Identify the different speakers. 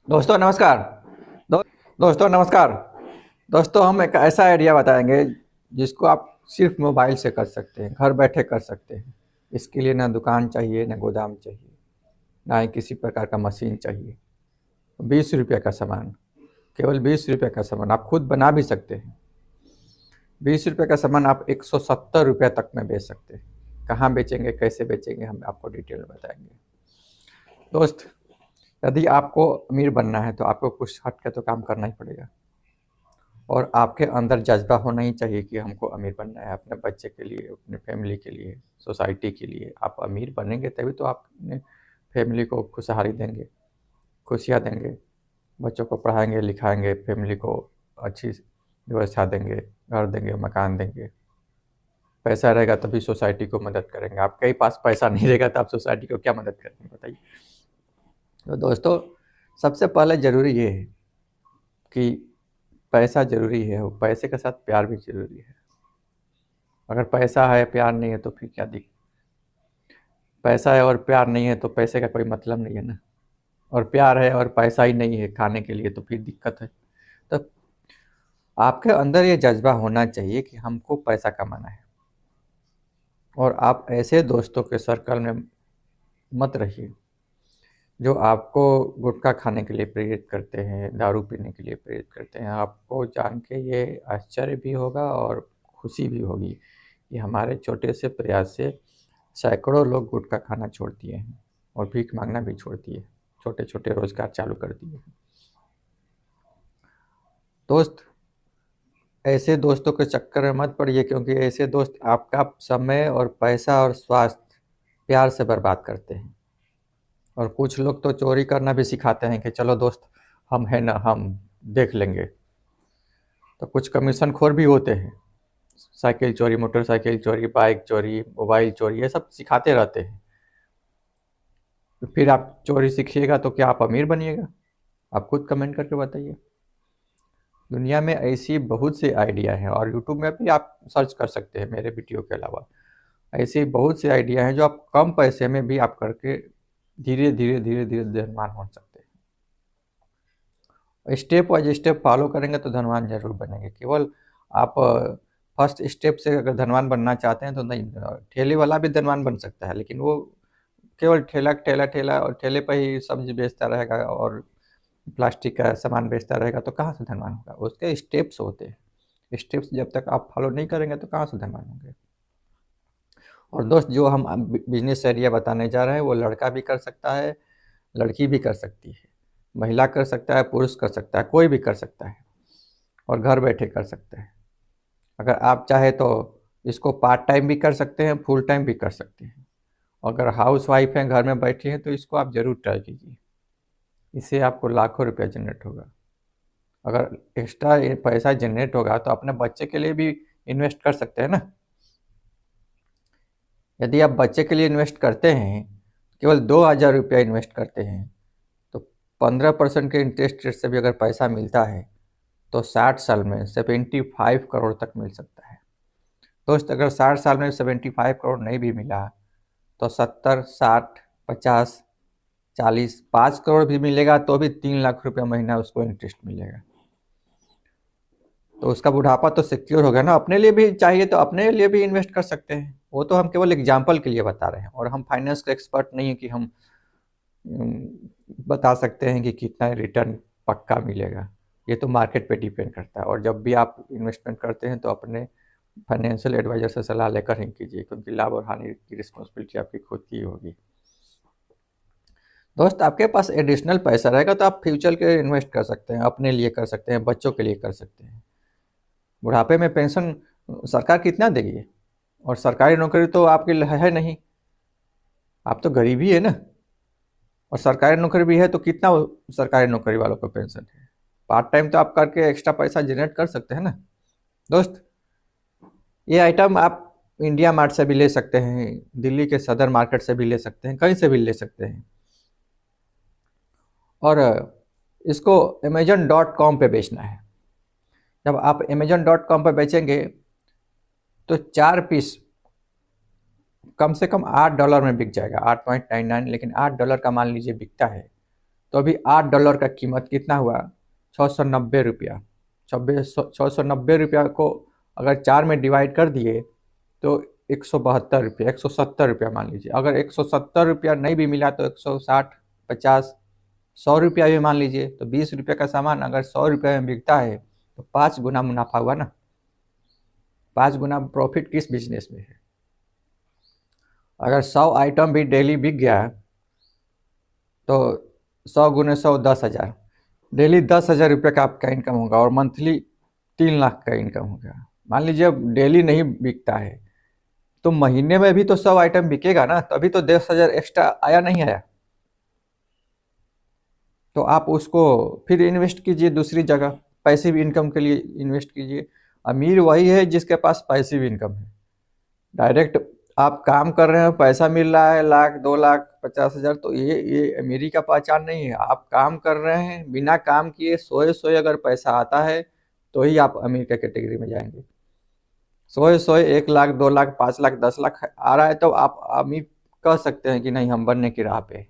Speaker 1: दोस्तों नमस्कार। दो, दोस्तों नमस्कार। दोस्तों हम एक ऐसा आइडिया बताएंगे जिसको आप सिर्फ मोबाइल से कर सकते हैं, घर बैठे कर सकते हैं। इसके लिए ना दुकान चाहिए, ना गोदाम चाहिए, ना ही किसी प्रकार का मशीन चाहिए। 20 रुपये का सामान, केवल 20 रुपये का सामान आप खुद बना भी सकते हैं। 20 रुपये का सामान आप 170 रुपये तक में बेच सकते हैं। कहाँ बेचेंगे, कैसे बेचेंगे, हम आपको डिटेल में बताएंगे। दोस्त, यदि आपको अमीर बनना है तो आपको कुछ हट के तो काम करना ही पड़ेगा। और आपके अंदर जज्बा होना ही चाहिए कि हमको अमीर बनना है, अपने बच्चे के लिए, अपने फैमिली के लिए, सोसाइटी के लिए। आप अमीर बनेंगे तभी तो आप अपने फैमिली को खुशहाली देंगे, खुशियाँ देंगे, बच्चों को पढ़ाएंगे लिखाएंगे, फैमिली को अच्छी व्यवस्था देंगे, घर देंगे, मकान देंगे। पैसा रहेगा तभी सोसाइटी को मदद करेंगे। आपके ही पास पैसा नहीं रहेगा तो आप सोसाइटी को क्या मदद करेंगे, बताइए। तो दोस्तों, सबसे पहले ज़रूरी ये है कि पैसा ज़रूरी है, वो पैसे के साथ प्यार भी ज़रूरी है। अगर पैसा है प्यार नहीं है तो फिर क्या दिक्कत। पैसा है और प्यार नहीं है तो पैसे का कोई मतलब नहीं है ना। और प्यार है और पैसा ही नहीं है खाने के लिए तो फिर दिक्कत है। तो आपके अंदर ये जज्बा होना चाहिए कि हमको पैसा कमाना है। और आप ऐसे दोस्तों के सर्कल में मत रहिए जो आपको गुटखा खाने के लिए प्रेरित करते हैं, दारू पीने के लिए प्रेरित करते हैं। आपको जान के ये आश्चर्य भी होगा और खुशी भी होगी कि हमारे छोटे से प्रयास से सैकड़ों लोग गुटखा खाना छोड़ दिए हैं और भीख मांगना भी छोड़ दिए, छोटे छोटे रोजगार चालू कर दिए हैं। दोस्त, ऐसे दोस्तों के चक्कर में मत पड़िए, क्योंकि ऐसे दोस्त आपका समय और पैसा और स्वास्थ्य प्यार से बर्बाद करते हैं। और कुछ लोग तो चोरी करना भी सिखाते हैं कि चलो दोस्त, हम हैं ना, हम देख लेंगे। तो कुछ कमीशन खोर भी होते हैं, साइकिल चोरी, मोटरसाइकिल चोरी, बाइक चोरी, मोबाइल चोरी, ये सब सिखाते रहते हैं। तो फिर आप चोरी सीखिएगा तो क्या आप अमीर बनिएगा? आप खुद कमेंट करके बताइए। दुनिया में ऐसी बहुत सी आइडिया हैं, और यूट्यूब में भी आप सर्च कर सकते हैं मेरे वीडियो के अलावा। ऐसी बहुत सी आइडिया हैं जो आप कम पैसे में भी आप करके धीरे धीरे धीरे धीरे धनवान हो सकते हैं। स्टेप वाइज स्टेप फॉलो करेंगे तो धनवान जरूर बनेंगे। केवल आप फर्स्ट स्टेप से अगर धनवान बनना चाहते हैं तो नहीं, ठेले वाला भी धनवान बन सकता है, लेकिन वो केवल ठेला ठेला ठेला और ठेले पर ही सब्जी बेचता रहेगा और प्लास्टिक का सामान बेचता रहेगा तो कहाँ से धनवान होगा? उसके स्टेप्स होते हैं। स्टेप्स जब तक आप फॉलो नहीं करेंगे तो कहाँ से धनवान होंगे? और दोस्त, जो हम बिजनेस आइडिया बताने जा रहे हैं वो लड़का भी कर सकता है, लड़की भी कर सकती है, महिला कर सकता है, पुरुष कर सकता है, कोई भी कर सकता है और घर बैठे कर सकते हैं। अगर आप चाहे तो इसको पार्ट टाइम भी कर सकते हैं, फुल टाइम भी कर सकते हैं। अगर हाउस वाइफ हैं, घर में बैठी हैं, तो इसको आप ज़रूर ट्राई कीजिए। इससे आपको लाखों रुपया जनरेट होगा। अगर एक्स्ट्रा पैसा जनरेट होगा तो अपने बच्चे के लिए भी इन्वेस्ट कर सकते हैं ना। यदि आप बच्चे के लिए इन्वेस्ट करते हैं, केवल 2,000 रुपया इन्वेस्ट करते हैं, तो 15% के इंटरेस्ट रेट से भी अगर पैसा मिलता है तो 60 साल में 75 करोड़ तक मिल सकता है। दोस्त, अगर 60 साल में 75 करोड़ नहीं भी मिला तो 70, 60, 50, 40, 5 करोड़ भी मिलेगा तो भी 3 लाख रुपया महीना उसको इंटरेस्ट मिलेगा। तो उसका बुढ़ापा तो सिक्योर हो गया ना। अपने लिए भी चाहिए तो अपने लिए भी इन्वेस्ट कर सकते हैं। वो तो हम केवल एग्जाम्पल के लिए बता रहे हैं, और हम फाइनेंस के एक्सपर्ट नहीं है कि हम बता सकते हैं कि कितना रिटर्न पक्का मिलेगा। ये तो मार्केट पे डिपेंड करता है। और जब भी आप इन्वेस्टमेंट करते हैं तो अपने फाइनेंशियल एडवाइजर से सलाह लेकर ही कीजिए, क्योंकि लाभ और हानि की रिस्पॉन्सिबिलिटी आपकी खुद की होगी। दोस्त, आपके पास एडिशनल पैसा रहेगा तो आप फ्यूचर के इन्वेस्ट कर सकते हैं, अपने लिए कर सकते हैं, बच्चों के लिए कर सकते हैं। बुढ़ापे में पेंशन सरकार कितना देगी? और सरकारी नौकरी तो आपकी है नहीं, आप तो गरीब ही है ना। और सरकारी नौकरी भी है तो कितना सरकारी नौकरी वालों को पेंशन है? पार्ट टाइम तो आप करके एक्स्ट्रा पैसा जनरेट कर सकते हैं ना। दोस्त, ये आइटम आप इंडिया मार्ट से भी ले सकते हैं, दिल्ली के सदर मार्केट से भी ले सकते हैं, कहीं से भी ले सकते हैं। और इसको अमेजन.com पे बेचना है। जब आप अमेजन.com पे बेचेंगे तो 4 पीस कम से कम $8 में बिक जाएगा, 8.99। लेकिन $8 का मान लीजिए बिकता है तो अभी $8 का कीमत कितना हुआ? 690 रुपया। 690 रुपया को अगर 4 में डिवाइड कर दिए तो 172 रुपया, 170 रुपया मान लीजिए। अगर 170 रुपया नहीं भी मिला तो 160, 50, 100 रुपया भी मान लीजिए। तो 20 रुपये का सामान अगर 100 रुपये में बिकता है तो 5 गुना मुनाफा हुआ ना। 5 गुना प्रॉफिट किस बिजनेस में है? अगर 100 आइटम भी डेली बिक गया तो 100 गुने 100 10,000, डेली 10,000 रुपये का आपका इनकम होगा और मंथली 3 लाख का इनकम होगा। मान लीजिए अब डेली नहीं बिकता है तो महीने में भी तो 100 आइटम बिकेगा ना, तभी तो 10,000 एक्स्ट्रा आया नहीं आया। तो आप उसको फिर इन्वेस्ट कीजिए दूसरी जगह, पैसिव इनकम के लिए इन्वेस्ट कीजिए। अमीर वही है जिसके पास पैसिव इनकम है। डायरेक्ट आप काम कर रहे हैं, पैसा मिल रहा है 1 लाख, 2 लाख, 50,000, तो ये अमीरी का पहचान नहीं है। आप काम कर रहे हैं, बिना काम किए सोए सोए अगर पैसा आता है तो ही आप अमीर का कैटेगरी में जाएंगे। सोए सोए 1 लाख, 2 लाख, 5 लाख, 10 लाख आ रहा है तो आप अमीर कह सकते हैं कि नहीं हम बनने की राह पे हैं।